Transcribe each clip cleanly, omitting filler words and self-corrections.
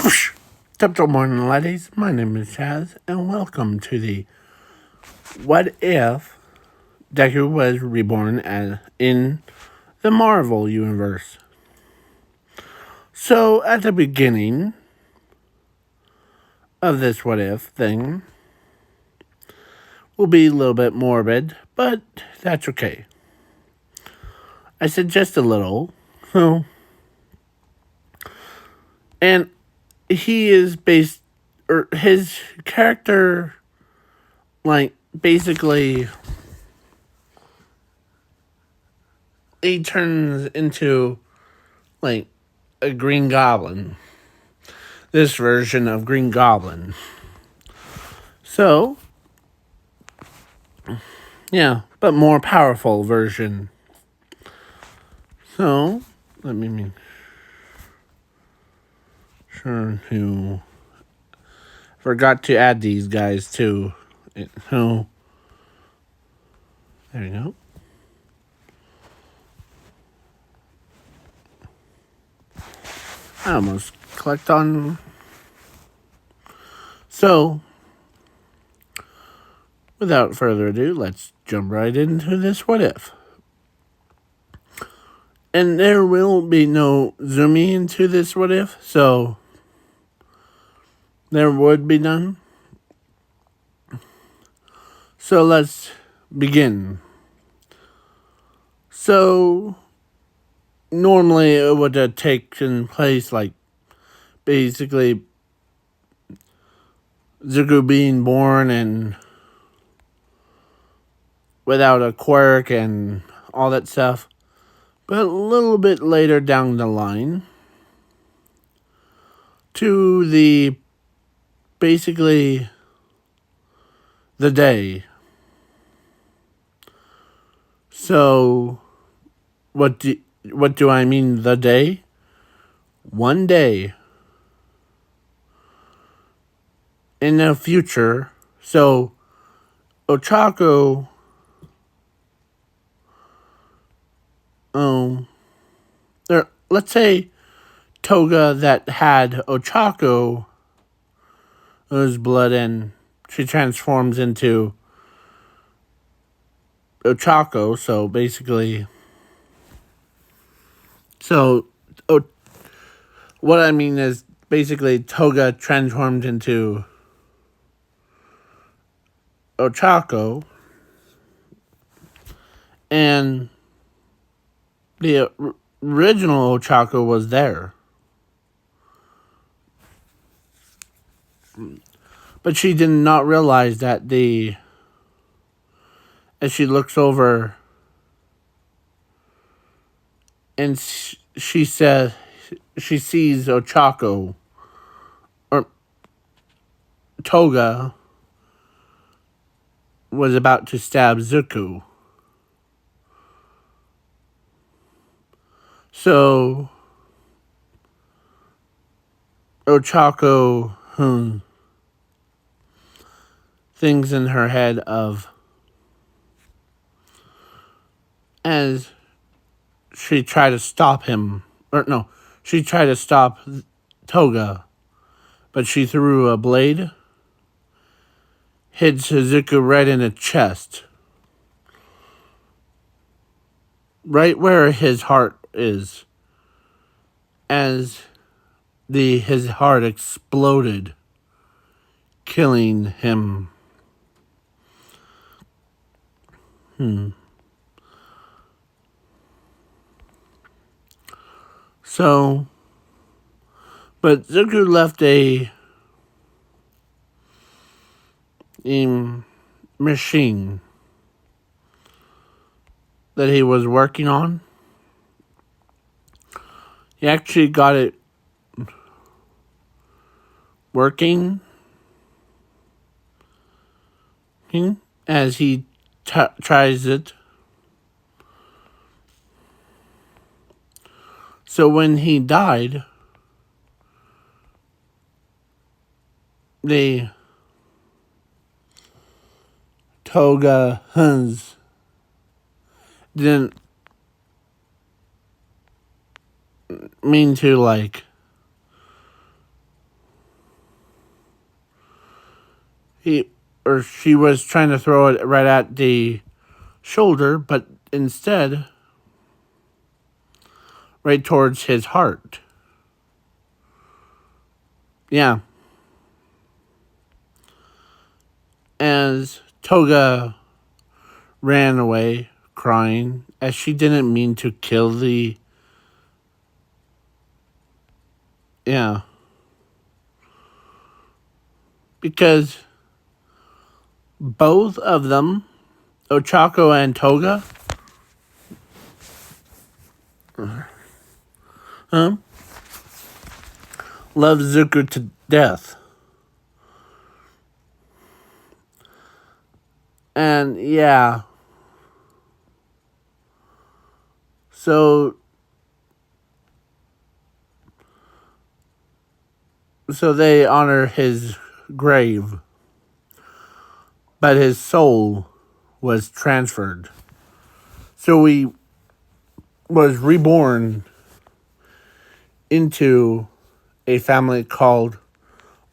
What's up, morning, ladies? My name is Chaz, and welcome to the What If Deku was reborn in the Marvel Universe. So, at the beginning of this What If thing, will be a little bit morbid, but that's okay. I said just a little, so. And he is his character, basically, he turns into, a Green Goblin. This version of Green Goblin. So, yeah, but more powerful version. So, let me make sure to... Forgot to add these guys too. So, there you go. I almost clicked on... So, without further ado, let's jump right into this What If. And there will be no zooming into this What If, so there would be none. So let's begin. So, normally it would have taken place basically Zuko being born and without a quirk and all that stuff. But a little bit later down the line, to basically the day. So, what do I mean the day? One day in the future. So, Ochako, let's say Toga that had Ochako, whose blood, and she transforms into Ochako. So basically, what I mean is basically Toga transformed into Ochako, and the original Ochako was there. But she did not realize that as she looks over and she says, she sees Ochako, or Toga, was about to stab Zuko. So, Ochako things in her head of, as she tried to stop him, she tried to stop Toga, but she threw a blade, hit Zuko right in the chest, right where his heart is, as his heart exploded, killing him. So, but Zuko left a machine that he was working on. He actually got it working as he tries it. So when he died, the Toga didn't mean to he or she was trying to throw it right at the shoulder, but instead right towards his heart. Yeah. As Toga ran away crying, as she didn't mean to kill the... Yeah. Because both of them, Ochako and Toga, love Zuko to death. And yeah. So they honor his grave. But his soul was transferred. So he was reborn into a family called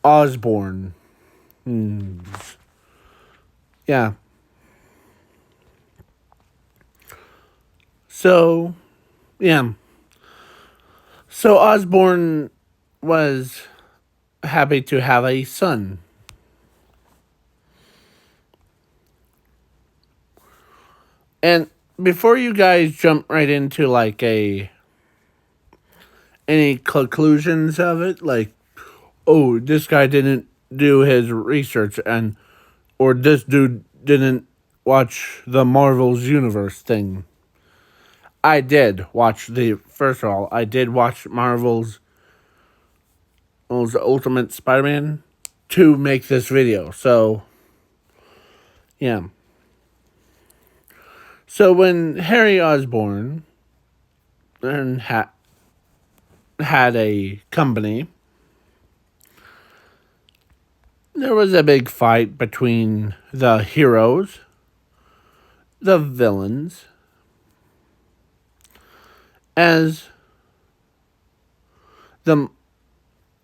Osborne. Yeah. So, yeah. So Osborne was happy to have a son. And before you guys jump right into like any conclusions of it, like, oh, this guy didn't do his research, or this dude didn't watch the Marvel's Universe thing. I did watch first of all, I did watch Marvel's Ultimate Spider-Man to make this video. So, yeah. So when Harry Osborn had a company, there was a big fight between the heroes, the villains, as the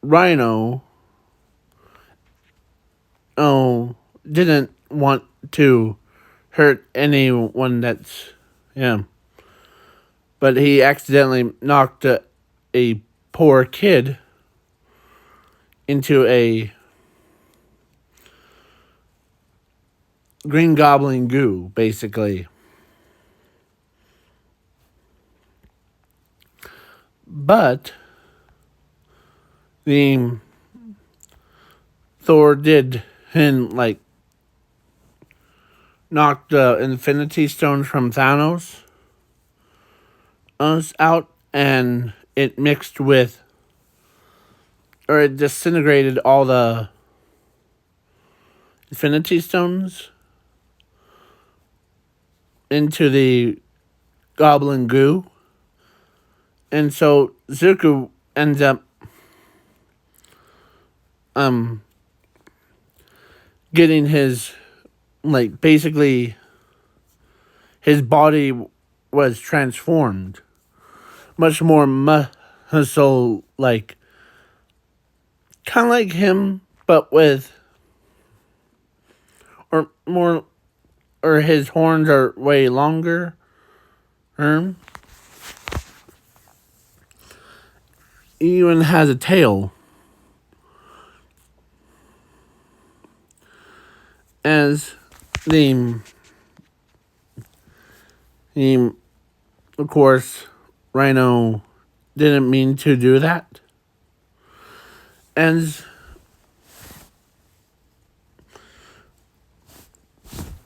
Rhino didn't want to hurt anyone that's... Yeah. But he accidentally knocked a poor kid into a Green Goblin goo, basically. But the Thor did like knock the Infinity Stones from Thanos out, and it mixed with, or it disintegrated all the Infinity Stones into the Goblin goo. And so Zuko ends up getting his, like, basically his body was transformed. Much more muscle, like, kind of like him, but with, or more, or his horns are way longer. He even has a tail. As the of course, Rhino didn't mean to do that. As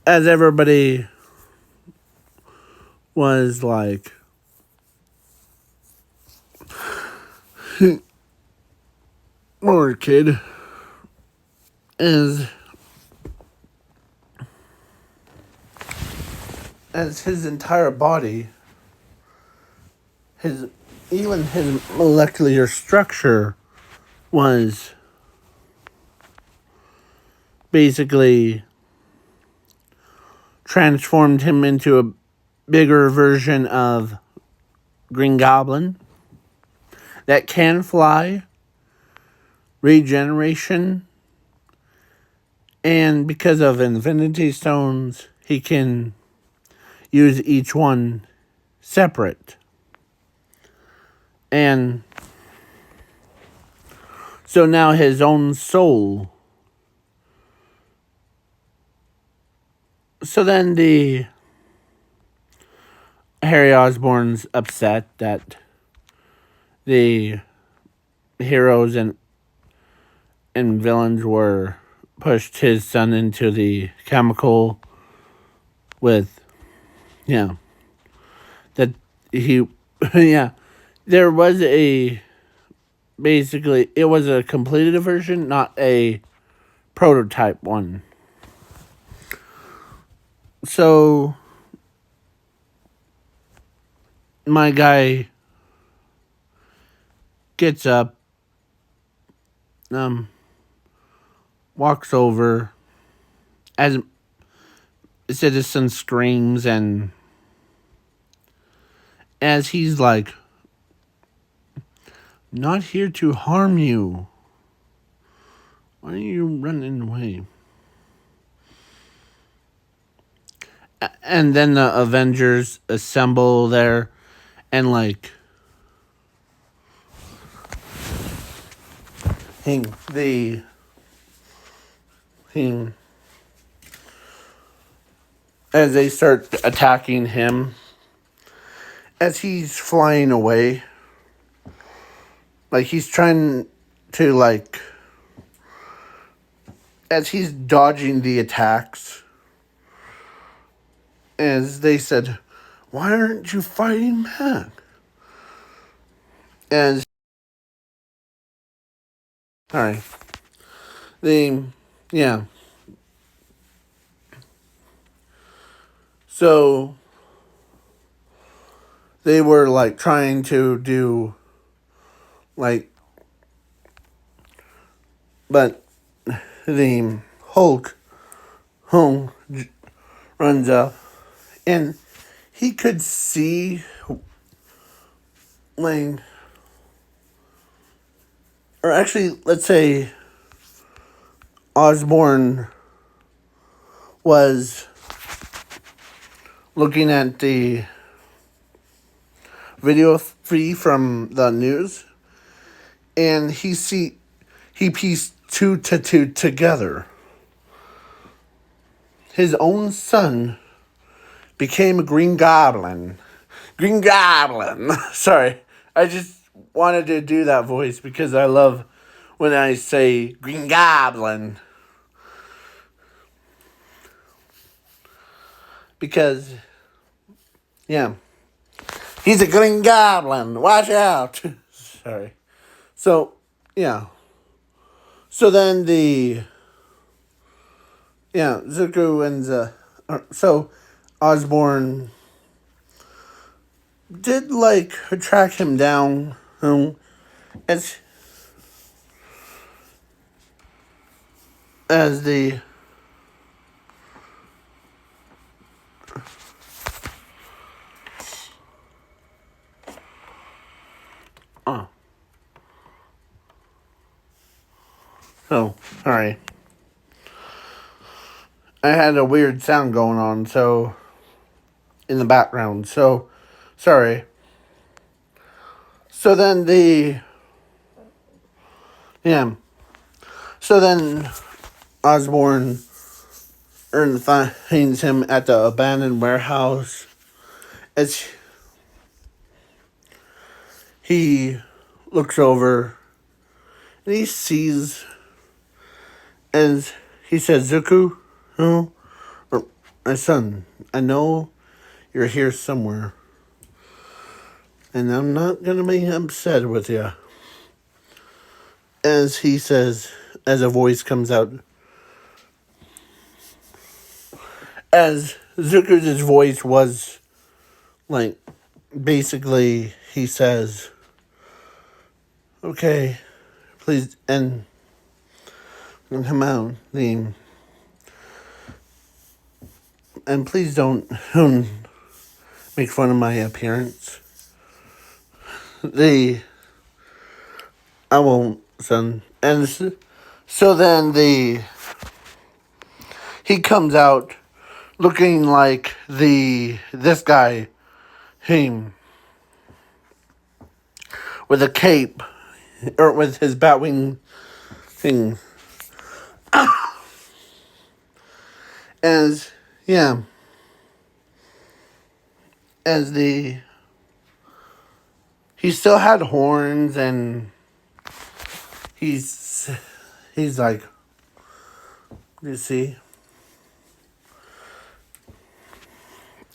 everybody was like, poor kid, as his entire body, even his molecular structure was basically transformed him into a bigger version of Green Goblin that can fly, regeneration, And because of Infinity Stones, he can use each one separate. And so now his own soul. So then the Harry Osborn's upset that the heroes and villains were pushed his son into the chemical with, yeah, that he, yeah, there was basically, it was a completed version, not a prototype one. So, my guy gets up, walks over, as Citizen screams, and as he's like, not here to harm you. Why are you running away? And then the Avengers assemble there, and like, the as they start attacking him, as he's flying away, like he's trying to like, as he's dodging the attacks, as they said, why aren't you fighting back? As all right, yeah. So they were like trying to do like, but the Hulk runs up, and he could see like, or actually, let's say Osborn was looking at the video feed from the news, and he pieced two to two together. His own son became a Green Goblin. Green Goblin. Sorry, I just wanted to do that voice because I love when I say Green Goblin. Because, yeah, he's a Green Goblin. Watch out. Sorry. So, yeah. So then Zuko and so Osborn did like track him down, as the sorry. I had a weird sound going on, so in the background. So sorry. So then So then Osborn finds him at the abandoned warehouse as he looks over and he sees, as he says, Zuko, my son, I know you're here somewhere, and I'm not going to be upset with you. As he says, as a voice comes out, as Zuko's voice was like, basically, he says, okay, please, and come out, and please don't make fun of my appearance. I won't, son. And so then he comes out looking like this guy, him, with a cape, or with his batwing thing. As, yeah, as he still had horns, and he's like, you see,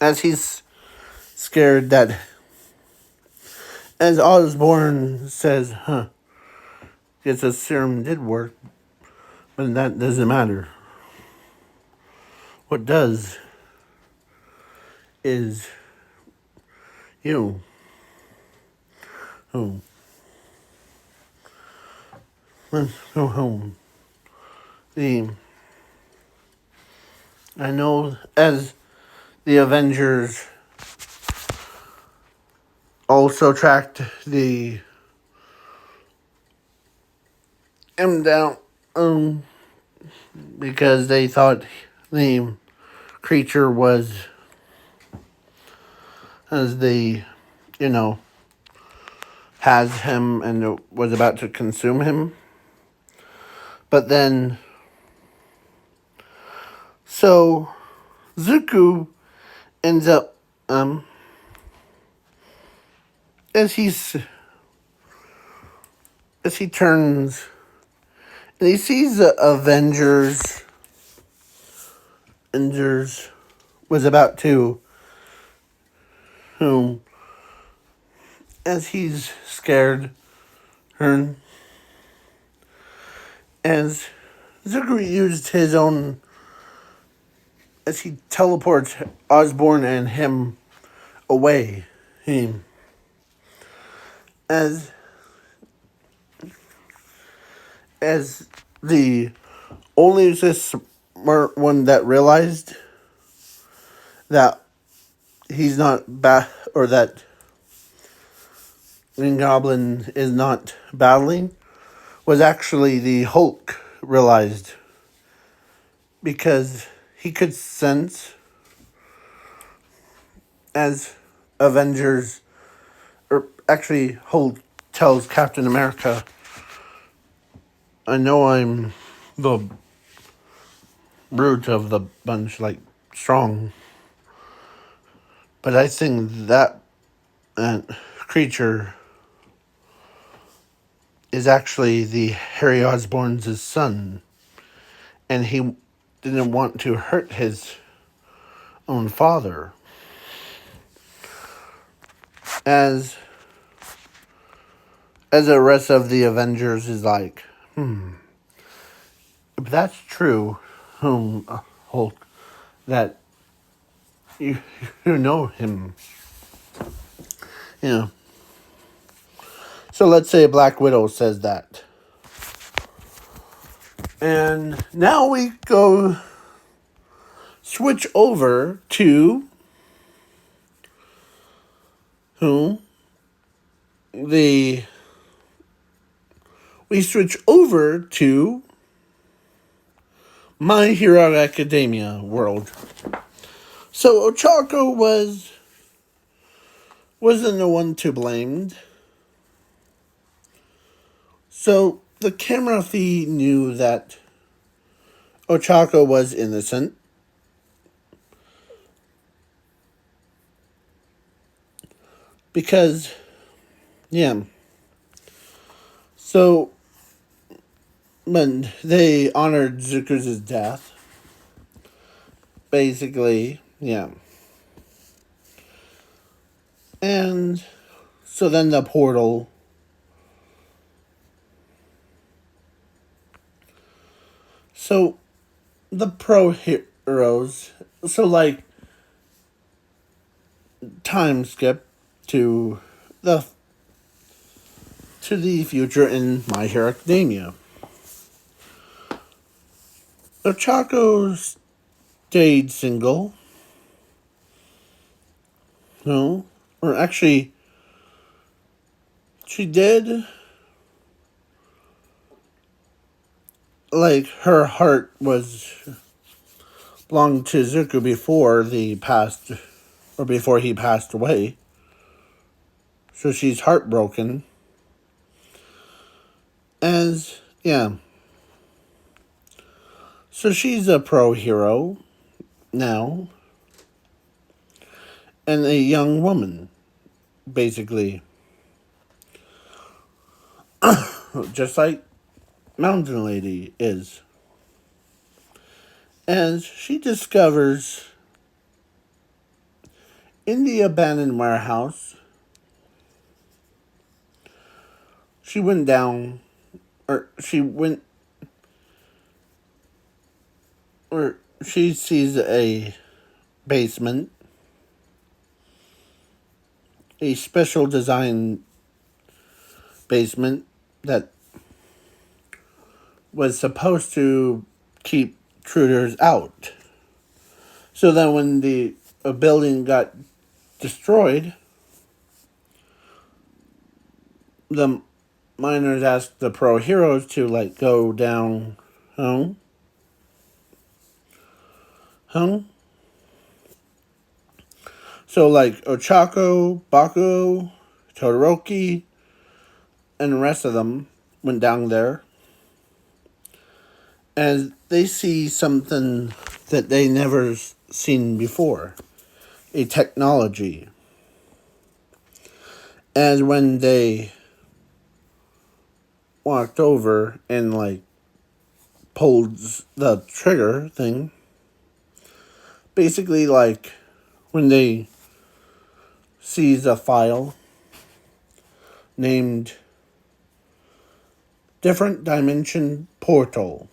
as he's scared that, as Osborn says, guess the serum did work, but that doesn't matter. What does is you. Oh, let's go home. I know as the Avengers also tracked him down, because they thought the creature was, as has him and was about to consume him. But then, so Zuko ends up, as he turns and he sees the Avengers was about to, as he's scared, as Zuko used his own, as he teleports Osborn and him away, as the only this smart one that realized that he's not or that Green Goblin is not battling, was actually the Hulk, realized, because he could sense, as Avengers, or actually Hulk tells Captain America, I know I'm the brute of the bunch, like, strong, but I think that creature is actually the Harry Osborn's son, and he didn't want to hurt his own father. As the rest of the Avengers is like, if that's true, Hulk, that you know him, So let's say Black Widow says that. And now we go switch over to we switch over to My Hero Academia world. So Ochako wasn't the one to blame. So the camera feed knew that Ochako was innocent. Because, So, when they honored Zuko's death, basically, And so then the portal. So the pro heroes. So like time skip to the future in My Hero Academia. Ochako stayed single. No. Or actually, she did. Like, her heart was belonged to Zuko before he passed away. So she's heartbroken. As, yeah. So she's a pro hero now. And a young woman, basically. Just like Mountain Lady is. As she discovers in the abandoned warehouse, she went down, or she went, or she sees a basement, a special design basement that was supposed to keep intruders out. So then when the building got destroyed, the miners asked the pro heroes to go down home. So Ochako, Baku, Todoroki, and the rest of them went down there. And they see something that they never seen before. A technology. And when they walked over and pulled the trigger thing, basically when they sees a file named Different Dimension Portal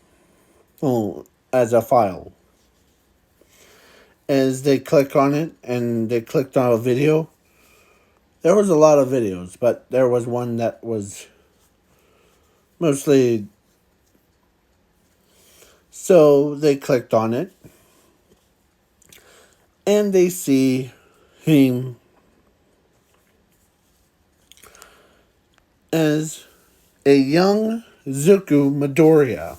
as a file. As they click on it and they clicked on a video, there was a lot of videos, but there was one that was mostly. So they clicked on it and they see him as a young Zuko Midoriya.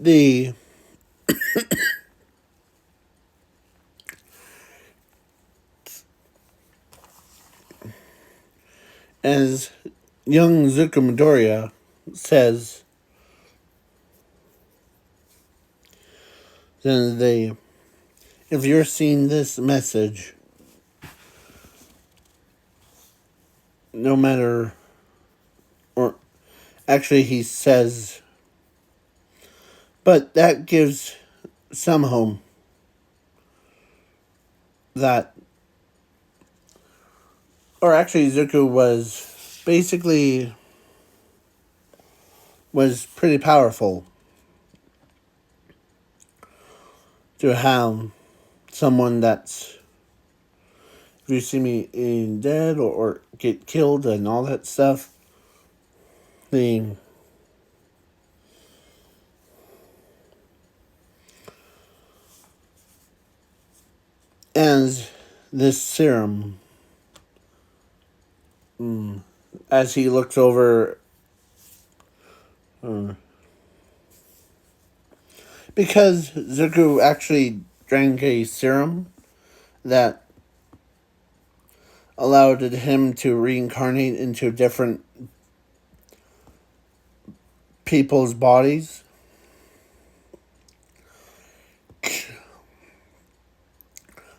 The as young Zuko Midoriya says, then if you're seeing this message, no matter, or actually he says, but that gives some hope that, or actually Zuko was pretty powerful to have someone that's, if you see me in dead or get killed and all that stuff, and this serum, as he looks over, because Zuko actually drank a serum that allowed him to reincarnate into different people's bodies.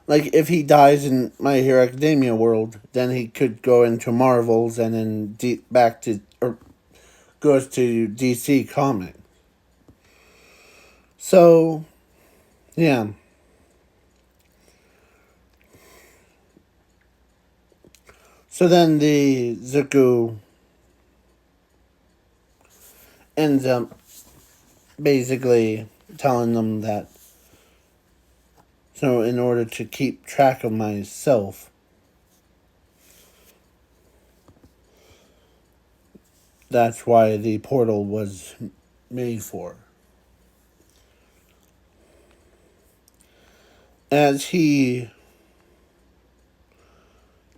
Like, if he dies in My Hero Academia world, then he could go into Marvel's and then back to, or goes to DC Comics. So, yeah. So then the Zuko ends up basically telling them that, so in order to keep track of myself, that's why the portal was made for. As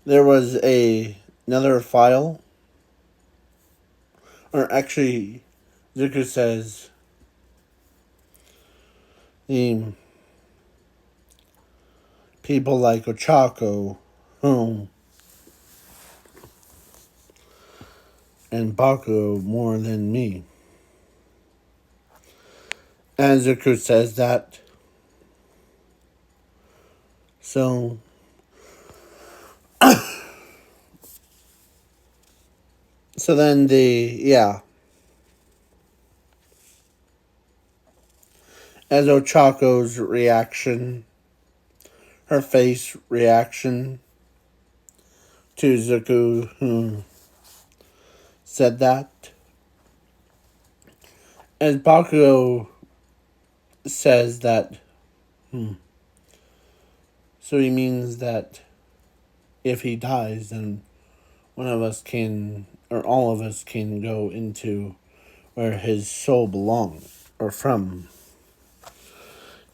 there was another file Or actually, Zuko says the people like Ochako, whom and Bakugo more than me. And Zuko says that. So then as Ochako's reaction, her face reaction to Zuko, who said that, as Bakugo says that, so he means that if he dies, then one of us can, or all of us can go into where his soul belongs, or from.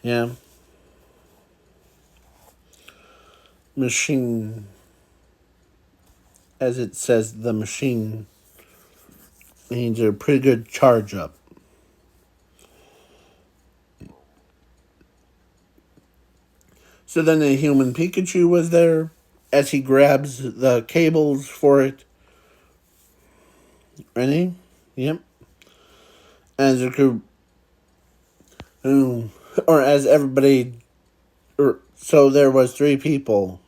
Yeah. Machine, as it says, the machine needs a pretty good charge up. So then the human Pikachu was there as he grabs the cables for it. Ready? Yep. As Zuko, or as everybody, so there was 3 people.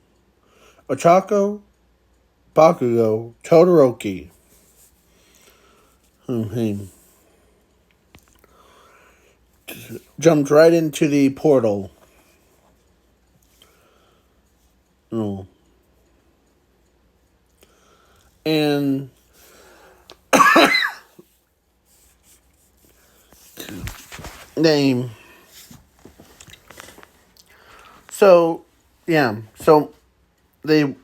Ochako, Bakugo, Todoroki. Jumped right into the portal. Oh. And they, so they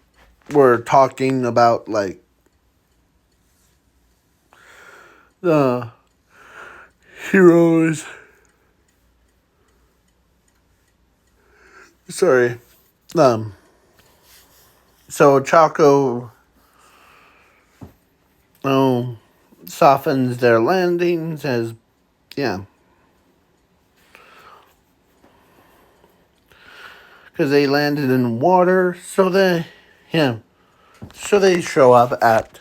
were talking about like the heroes. Sorry. So Chaco softens their landings as because they landed in water, so they show up at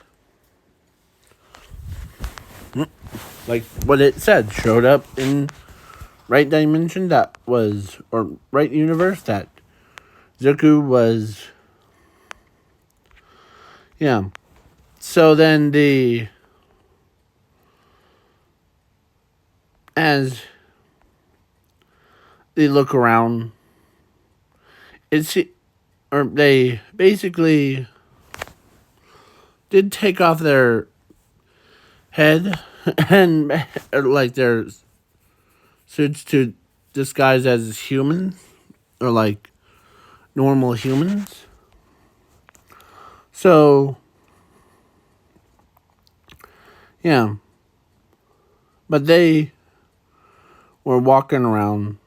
like what it said, showed up in right dimension that was, or right universe that Zuko was. So then as they look around, they basically did take off their head and like their suits to disguise as humans or like normal humans. So but they were walking around.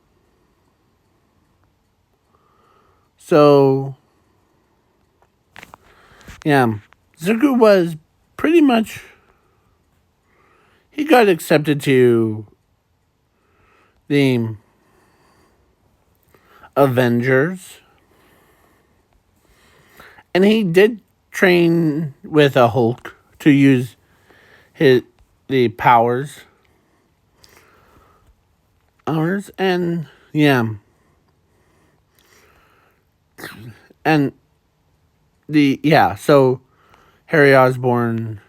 So Zuko was pretty much, he got accepted to the Avengers. And he did train with a Hulk to use the powers. And and so Harry Osborn,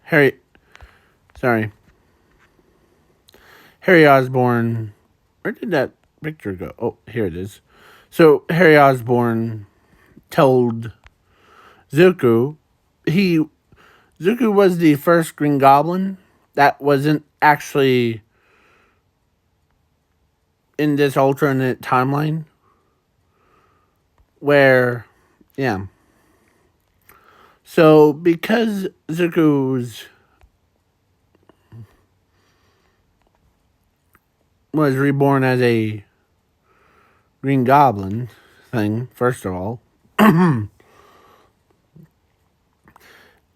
Harry Osborn, where did that picture go? Oh, here it is. So Harry Osborn told Zuko Zuko was the first Green Goblin that wasn't actually in this alternate timeline where so because Zuko's was reborn as a Green Goblin thing, first of all, and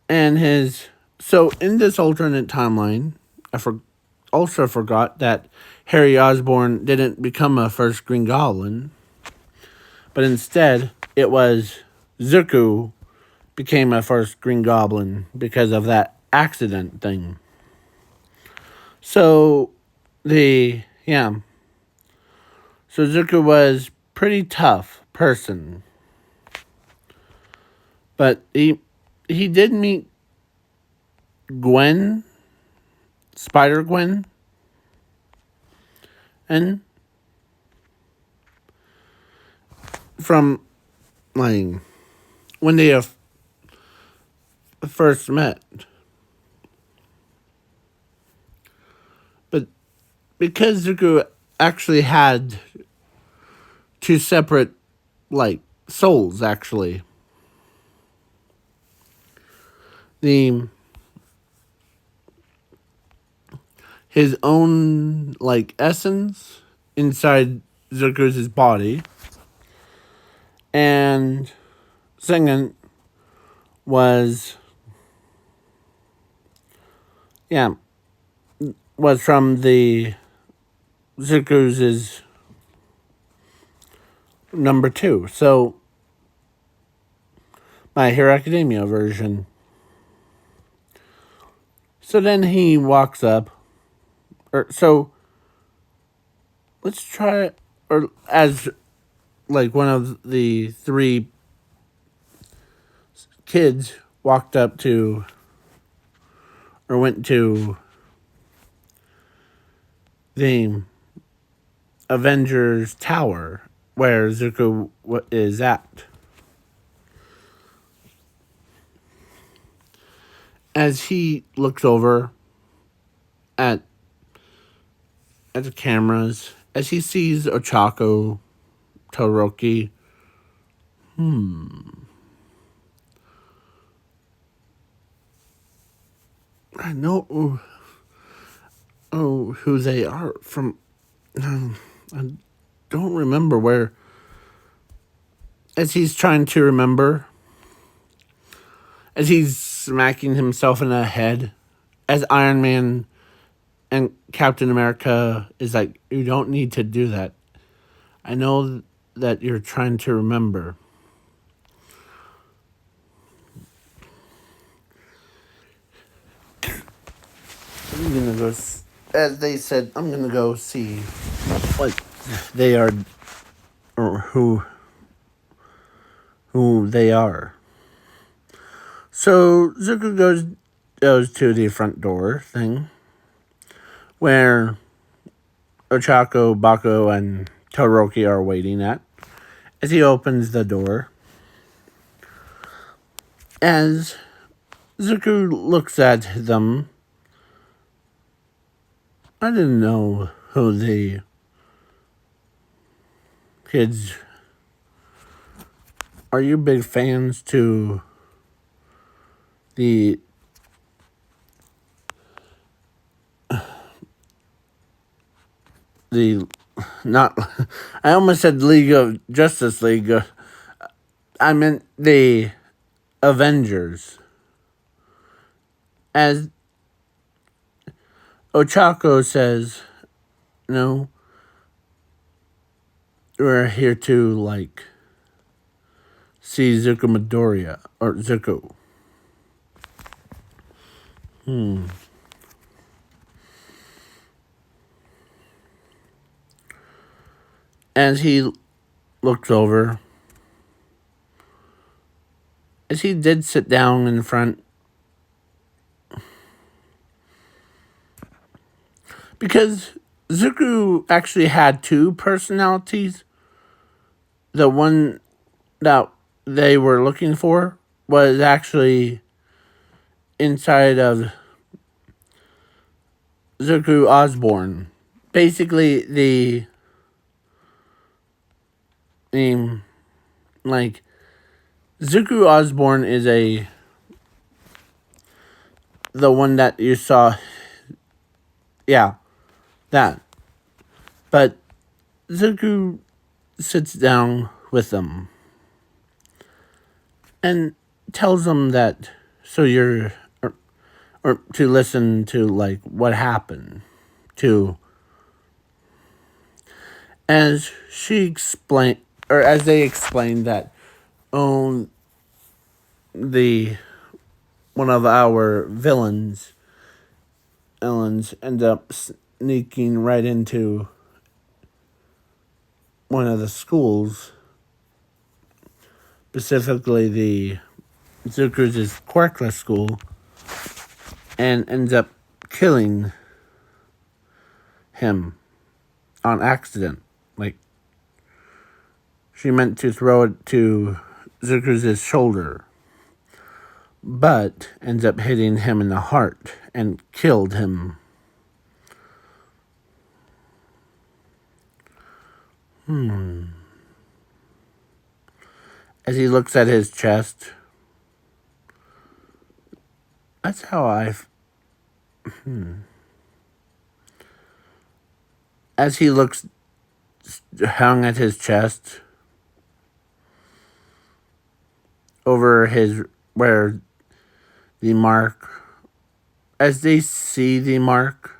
his So in this alternate timeline, also forgot that Harry Osborn didn't become a first Green Goblin, but instead it was Zuko became a first Green Goblin because of that accident thing. So so Zuko was pretty tough person, but he did meet Gwen, Spider Gwen, and from like when they first met. But because Zuko actually had two separate souls, actually, the his own essence inside Zuko's body, and second was was from the Zuko's number 2. So My Hero Academia version. So then he walks up. So let's try, or as one of the 3 kids walked up to, or went to the Avengers Tower where Zuko is at. As he looks over at the cameras, as he sees Ochako, Todoroki, I know who they are from. I don't remember where. As he's trying to remember, as he's smacking himself in the head, as Iron Man and Captain America is like, you don't need to do that. I know that you're trying to remember. I'm gonna go, as they said, I'm gonna go see what they are, or who they are. So Zuko goes to the front door thing, where Ochako, Bako, and Todoroki are waiting at. As he opens the door, as Zuko looks at them, I didn't know who the kids. Are you big fans to the not? I almost said League of Justice League. I meant the Avengers. As Ochako says, no, we're here to see Zuko Midoriya, or Zuko. As he looks over, as he did sit down in front, because Zuko actually had 2 personalities. The one that they were looking for was actually inside of Zuko Osborn. Basically, the Zuko Osborn is the one that you saw. Yeah, that. But Zuko sits down with them and tells them that, so you're, or to listen to like what happened to, as she explained, or as they explained that, oh, the one of our villains end up sneaking right into one of the schools, specifically the Zuku's Quirkless school, and ends up killing him on accident. Like, she meant to throw it to Zuku's shoulder, but ends up hitting him in the heart and killed him. As he looks at his chest, that's how as he looks hung at his chest, over his, where the mark, as they see the mark,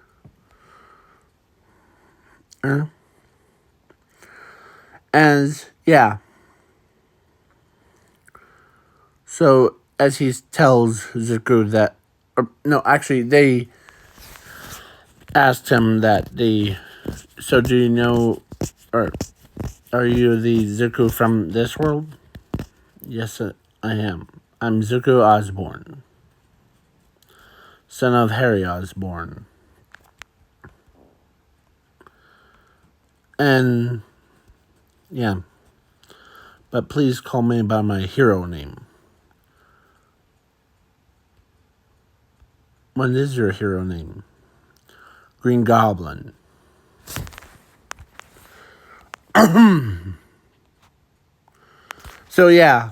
as, yeah. So, as he tells Zuko that, or, no, actually, they asked him that so do you know, or are you the Zuko from this world? Yes, I am. I'm Zuko Osborne, son of Harry Osborne. And, yeah. But please call me by my hero name. What is your hero name? Green Goblin. So, yeah.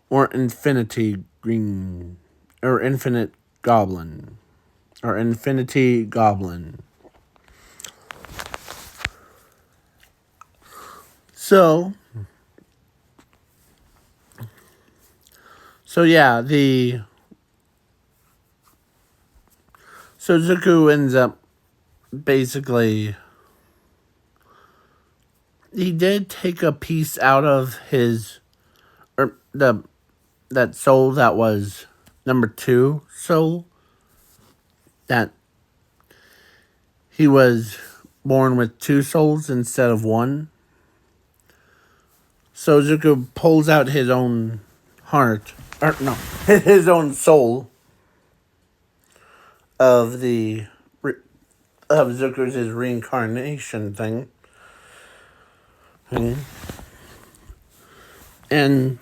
Or Infinity Green. Or Infinite Goblin. Or Infinity Goblin. So yeah, so Zuko ends up basically, he did take a piece out of his, or that soul that was number 2 soul, that he was born with 2 souls instead of 1. So Zuko pulls out his own heart, or no, his own soul of Zuko's reincarnation thing. And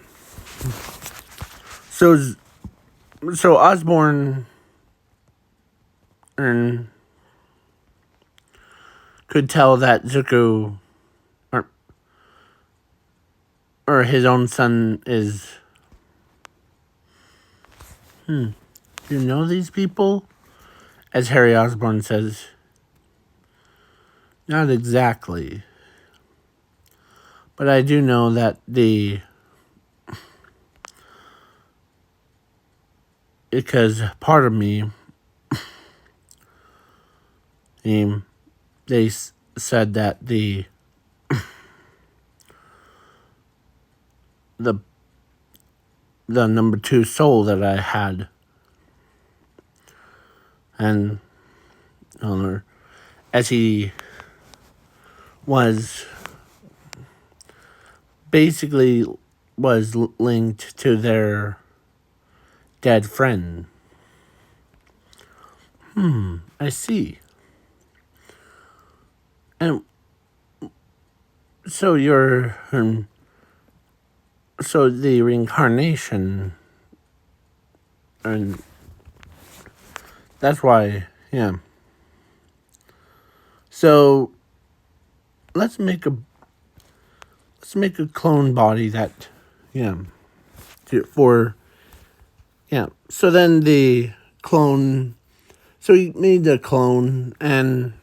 so Osborne could tell that Zuko, or his own son, is, you know these people? As Harry Osborne says, not exactly. But I do know that because part of me, they said that the number 2 soul that I had, and as he was basically was linked to their dead friend. I see. And so so the reincarnation, and that's why, yeah. So let's make a clone body that, yeah, so then the clone, so he made the clone, and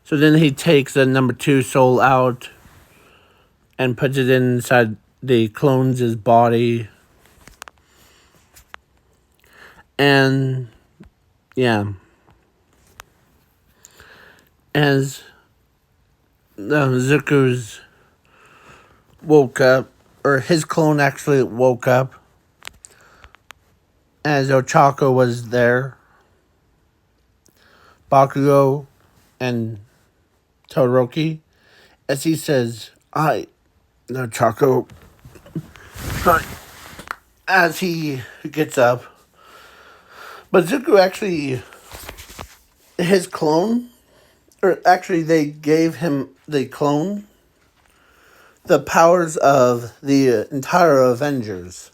so then he takes the number 2 soul out and puts it inside the clone's body, And yeah, as Zuko's woke up, or his clone actually woke up, as Ochako was there, Bakugo and Todoroki, as he says, "I, no Ochako," but as he gets up, but Zuko actually, his clone, or actually they gave him the clone the powers of the entire Avengers.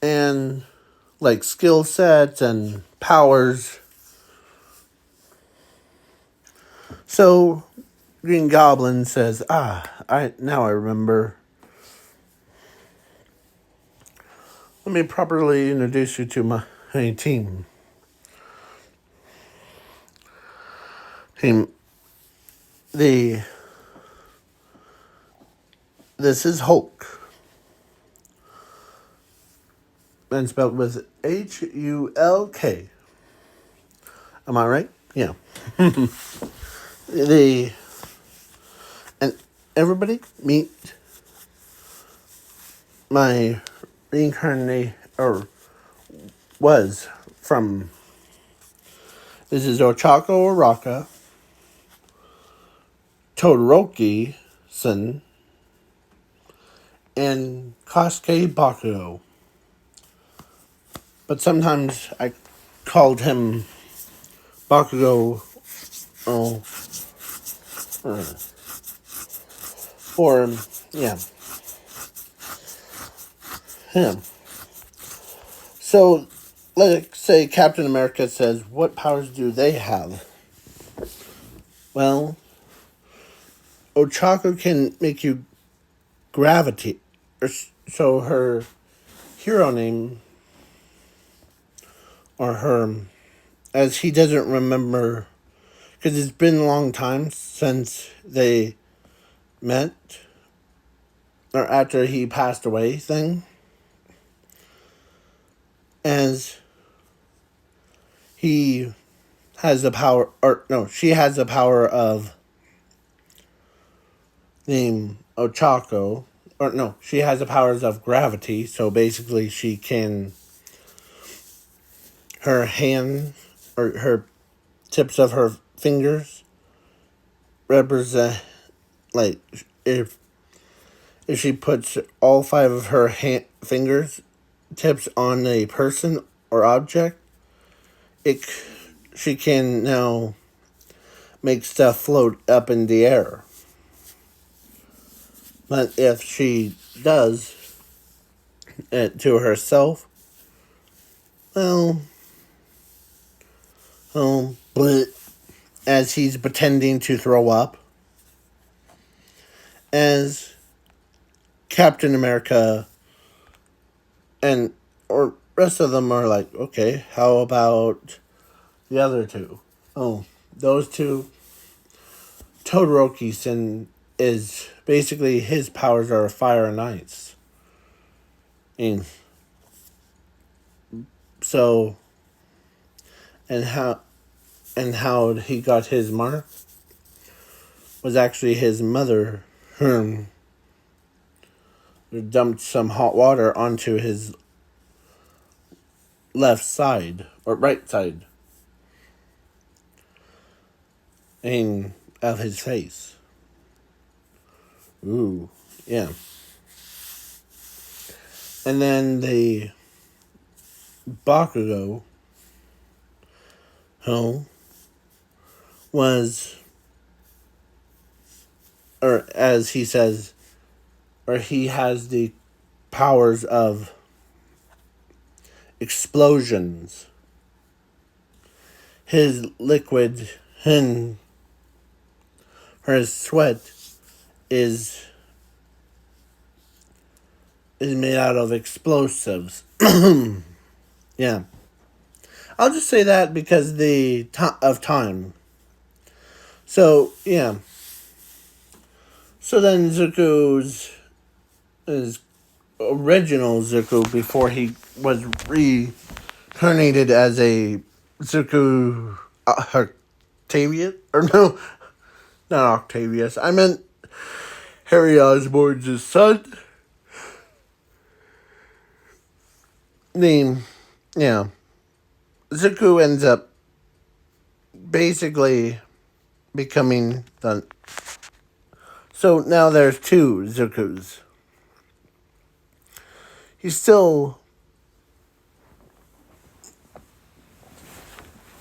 And like skill sets and powers. So Green Goblin says, I remember. Let me properly introduce you to my team. Team this is Hulk. And spelled with Hulk. Am I right? Yeah. And everybody meet my reincarnate, or was from, this is Ochako Araka, Todoroki-san, and Kosuke Bakugo. But sometimes I called him Bakugo, for, yeah, him. So, let's say Captain America says, what powers do they have? Well, Ochako can make you gravitate. So her hero name, or her, as he doesn't remember, because it's been a long time since they met, or after he passed away thing, as he has the power, or no, she has the power of the Ochako, or no, she has the powers of gravity, so basically she can, her hand, or her tips of her fingers represent, like, if she puts all 5 of her fingers tips on a person or object, she can now make stuff float up in the air. But if she does it to herself, well, but as he's pretending to throw up, as Captain America and or rest of them are like, okay, how about the other 2? Oh, those 2, Todoroki-san is basically, his powers are fire and ice. And so, and how he got his mark was actually his mother dumped some hot water onto his left side, or right side, and of his face. Ooh, yeah. And then the Bakugo, was, or as he says, or he has the powers of explosions. His liquid and his sweat is made out of explosives. Yeah. I'll just say that because of time. So, yeah. So then Zuko's is original Zuko before he was reincarnated as a Zuko Octavius. Or no, not Octavius. I meant Harry Osborn's son. The, yeah. Zuko ends up basically becoming the... So now there's two Zukus. He's still...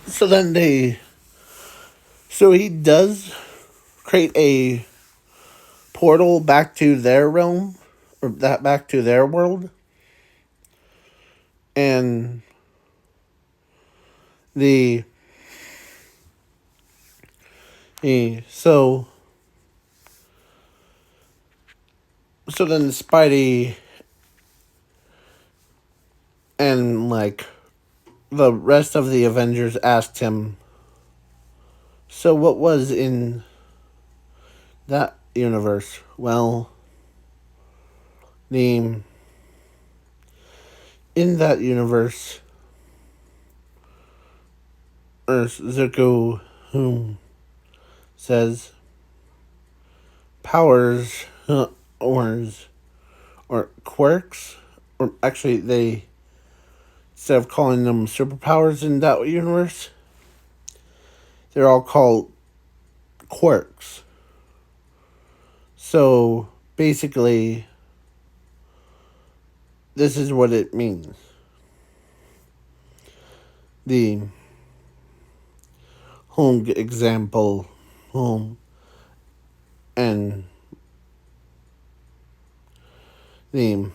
So then they... So he does create a portal back to their realm, or that back to their world. And the so then Spidey and like the rest of the Avengers asked him, so what was in that universe? Well, in that universe, Zuko, whom says powers or quirks, or actually they, instead of calling them superpowers in that universe, they're all called quirks. So basically, this is what it means. The home example, home, and the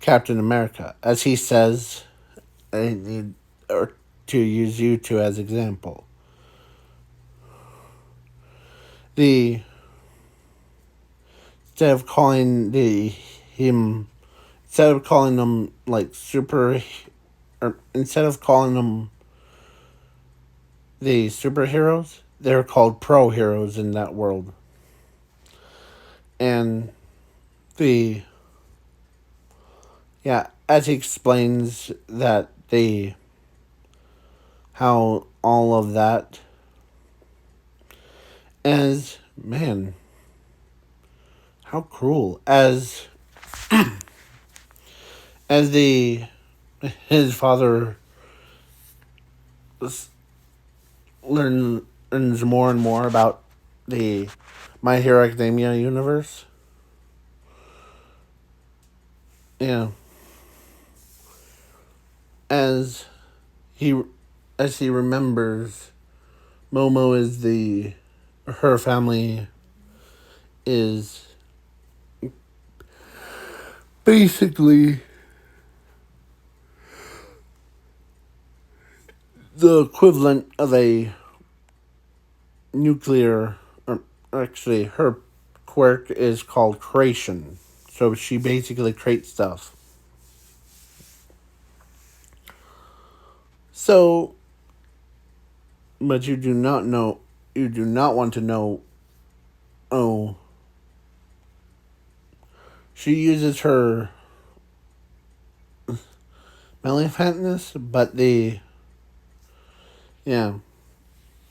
Captain America, as he says, I need to use you two as example. Instead of calling them like super, or instead of calling them the superheroes, they're called pro heroes in that world. And as he explains that how all of that, as, man, how cruel, as his father learns more and more about the My Hero Academia universe. Yeah. As he remembers, Momo is her family is basically the equivalent of a nuclear, or actually her quirk is called creation. So she basically creates stuff. So, but you do not want to know, oh, she uses her malefatness, but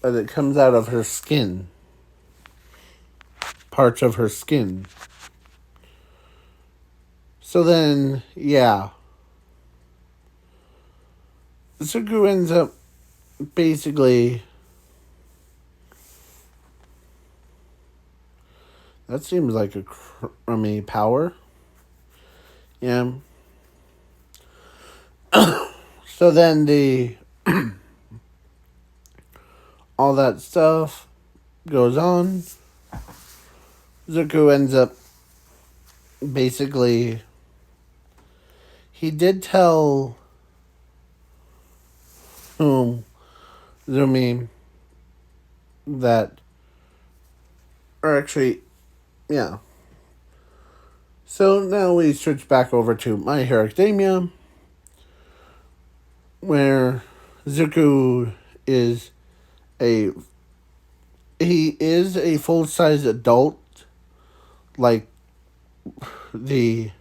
but it comes out of her skin. Parts of her skin. So then, Zuko ends up basically... That seems like a crummy power. Yeah. So then all that stuff goes on. Zuko ends up basically... He did tell Zumi that... Or actually, yeah. So now we switch back over to My Hero Academia, where Zuko is a full-size adult, like the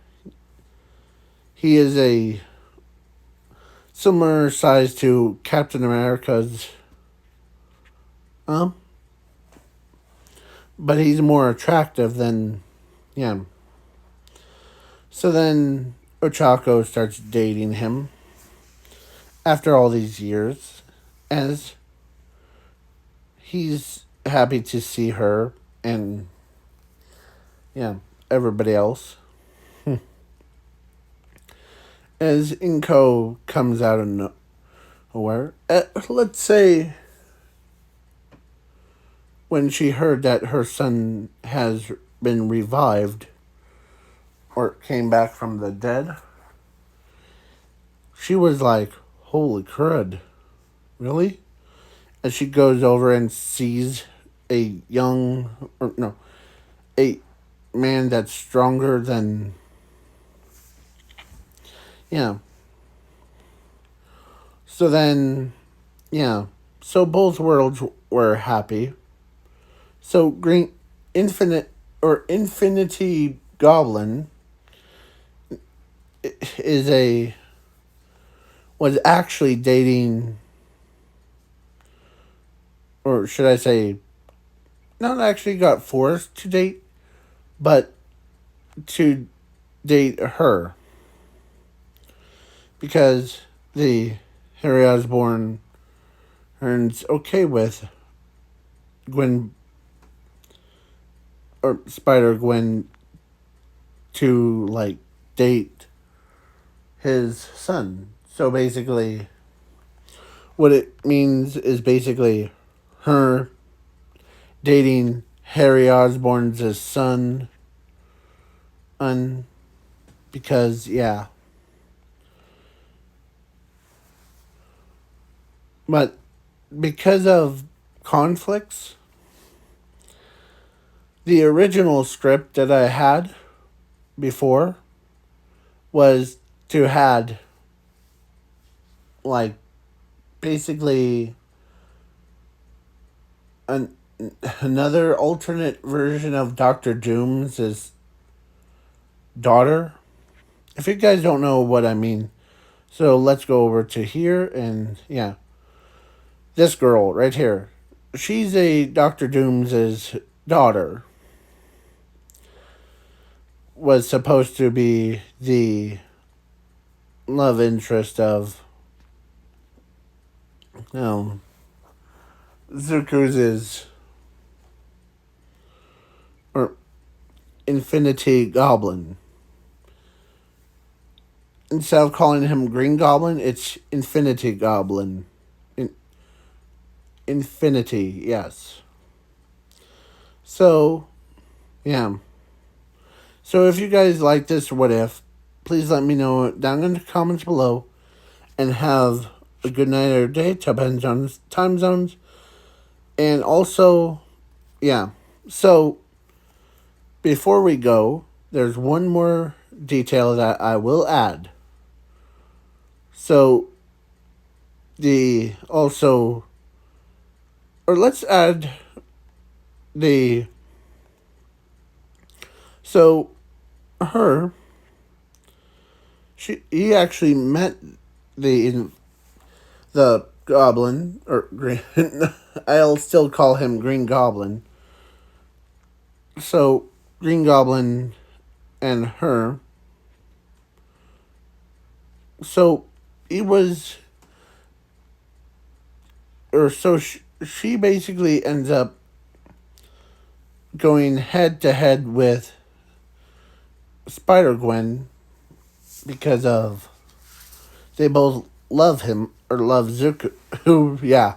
he is a similar size to Captain America's um but he's more attractive than him. So then Ochako starts dating him after all these years, as he's happy to see her and yeah, everybody else. As Inko comes out of nowhere, let's say when she heard that her son has been revived or came back from the dead, she was like, holy crud, really? And she goes over and sees a a man that's stronger than, yeah. So then, yeah. So both worlds were happy. So Infinity Goblin is was actually dating, or should I say, not actually got forced to date, but to date her. Because the Harry Osborn turns okay with Gwen, or Spider Gwen, to like date his son. So basically, what it means is basically her dating Harry Osborn's son, because yeah. But because of conflicts, the original script that I had before was to had like basically another alternate version of Doctor Doom's daughter. If you guys don't know what I mean, so let's go over to here and yeah. This girl right here. She's a Doctor Doom's daughter. Was supposed to be the love interest of Zuko's or Infinity Goblin. Instead of calling him Green Goblin, it's Infinity Goblin. Infinity, yes. So, yeah. So if you guys like this what if, please let me know down in the comments below. And have a good night or day, depends on time zones. And also, yeah. So, before we go, there's one more detail that I will add. So, let's add so he actually met the goblin, or green, I'll still call him Green Goblin. So, Green Goblin and her. So, he was, or so she basically ends up going head to head with Spider Gwen because of they both love him or love Zuko. Who, yeah,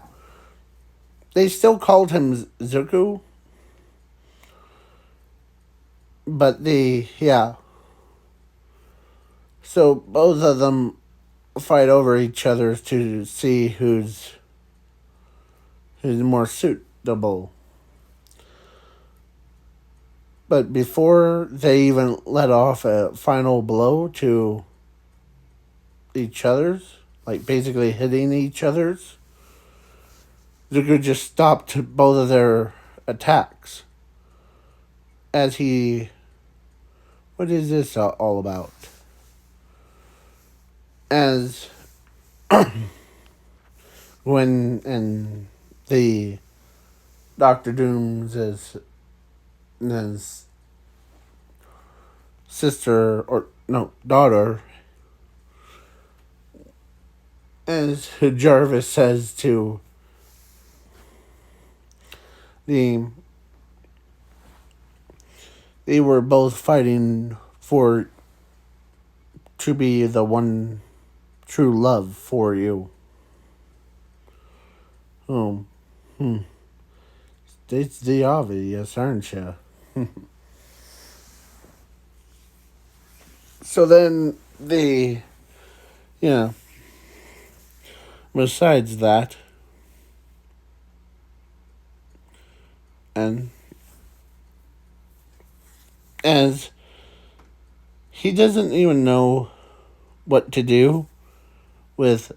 they still called him Zuko, but yeah. So both of them fight over each other to see who's more suitable. But before they even let off a final blow to each other's, like basically hitting each other's, Zuko just stopped both of their attacks as he what is this all about? As when and the Doctor Doom's his sister or no daughter, as Jarvis says to the they were both fighting for to be the one true love for you. Oh, it's the obvious, aren't you? So then yeah, besides that, and as he doesn't even know what to do with.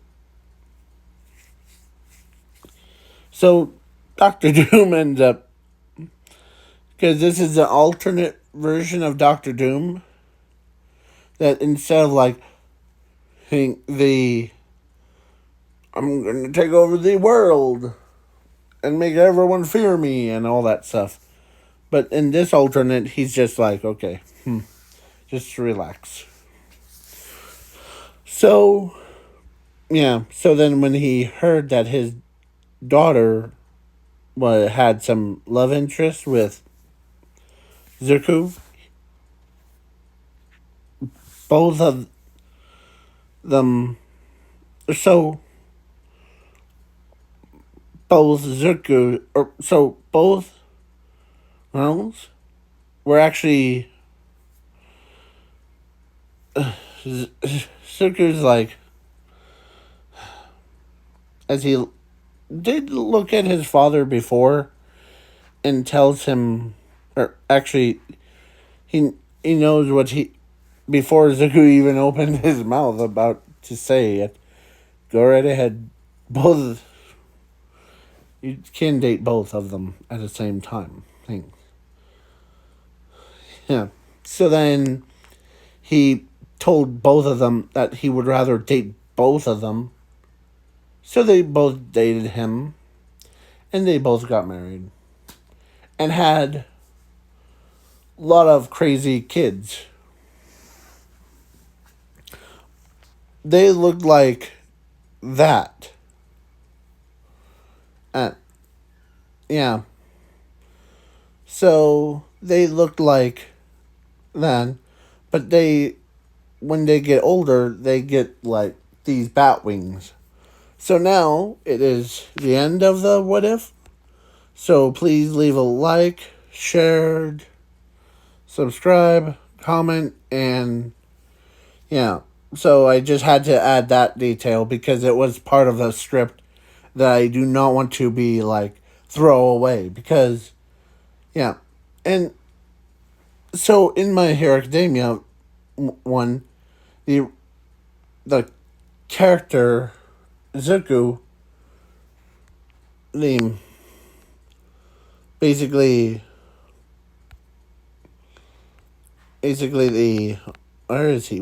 So Doctor Doom ends up, because this is an alternate version of Doctor Doom, that instead of like the I'm gonna take over the world and make everyone fear me and all that stuff. But in this alternate, he's just like, okay, just relax. So, yeah. So then when he heard that his daughter had some love interest with Zuko, both of them, so both Zuko, or so both realms were actually Zuko's like, as he did look at his father before and tells him, or actually he knows what he, before Zuko even opened his mouth about to say it, go right ahead. Both, you can date both of them at the same time. Thing. Yeah. So then he told both of them that he would rather date both of them. So they both dated him, and they both got married, and had a lot of crazy kids. They looked like that. Yeah. So they looked like that, but when they get older, they get like these bat wings. So now it is the end of the What If. So please leave a like, share, subscribe, comment, and yeah. So I just had to add that detail because it was part of the script that I do not want to be like throw away, because yeah. And so in My Hero Academia one, the character Zuko, the basically the where is he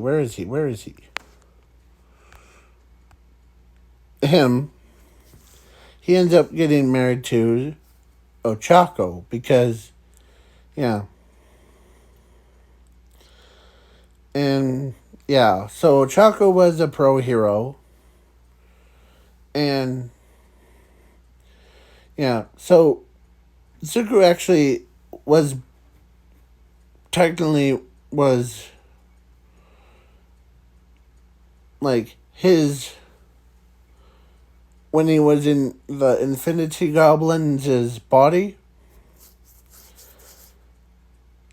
him, he ends up getting married to Ochako because yeah. And yeah, so Ochako was a pro hero. And yeah, so Zuko actually was technically was like his, when he was in the Infinity Goblin's body,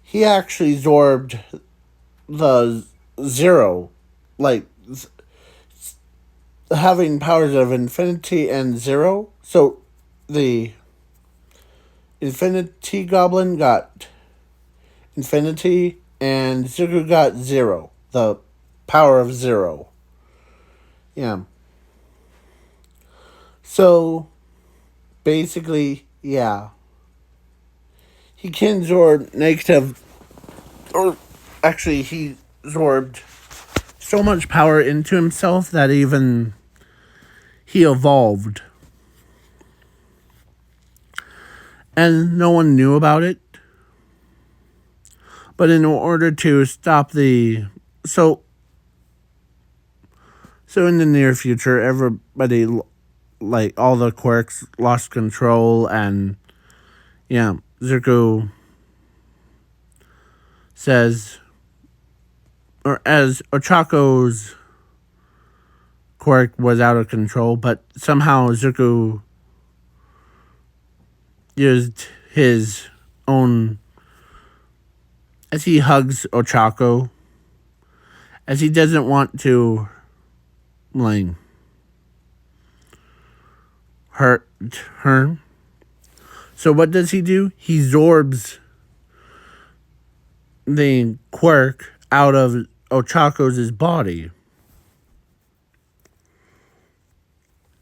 he actually absorbed the Zero, like having powers of Infinity and Zero. So the Infinity Goblin got Infinity and Zuko got Zero, the power of Zero. Yeah. So basically, yeah. He can absorb negative, or actually, he absorbed so much power into himself that even he evolved. And no one knew about it. But in order to stop the... So in the near future, everybody, like, all the quirks lost control, and, yeah, Zuko says... Or as Ochako's quirk was out of control, but somehow Zuko used his own... As he hugs Ochako, as he doesn't want to, like, hurt her. So what does he do? He absorbs the quirk out of Ochako's body.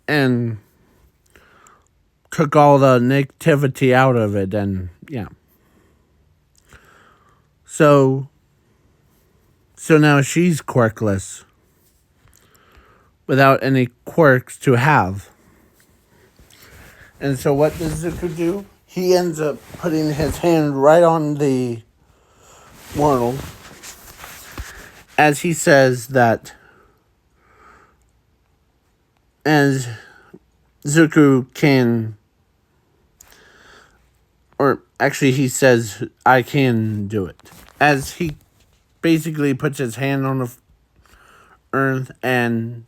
And took all the negativity out of it, and yeah. So now she's quirkless. Without any quirks to have. And so what does Zuko do? He ends up putting his hand right on the world. As he says that... As Zuko can... Or actually he says, I can do it. As he basically puts his hand on the earth, and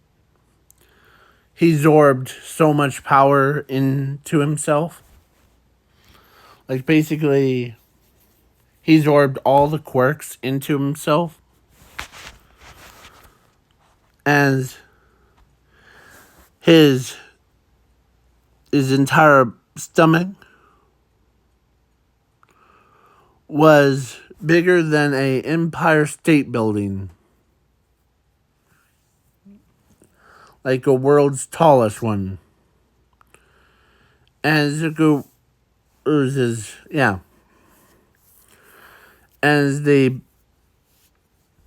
he absorbed so much power into himself. Like, basically, he absorbed all the quirks into himself. As his entire stomach was bigger than an Empire State Building. Like a world's tallest one. And Zuko oozes, yeah.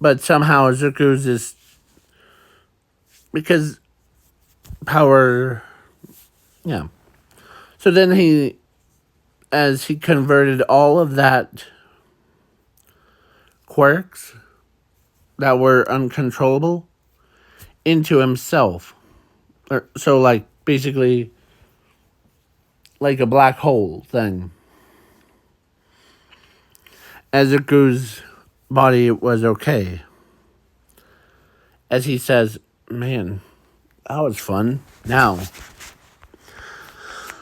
But somehow Zuko's is, because power, yeah. So then as he converted all of that quirks that were uncontrollable into himself. So, like, basically, like a black hole thing. As Zuko's body was okay. As he says, man, that was fun. Now.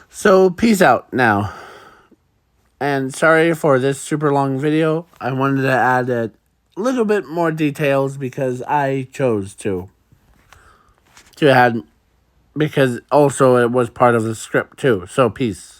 So, peace out now. And sorry for this super long video. I wanted to add a little bit more details because I chose to add, because also it was part of the script too. So peace.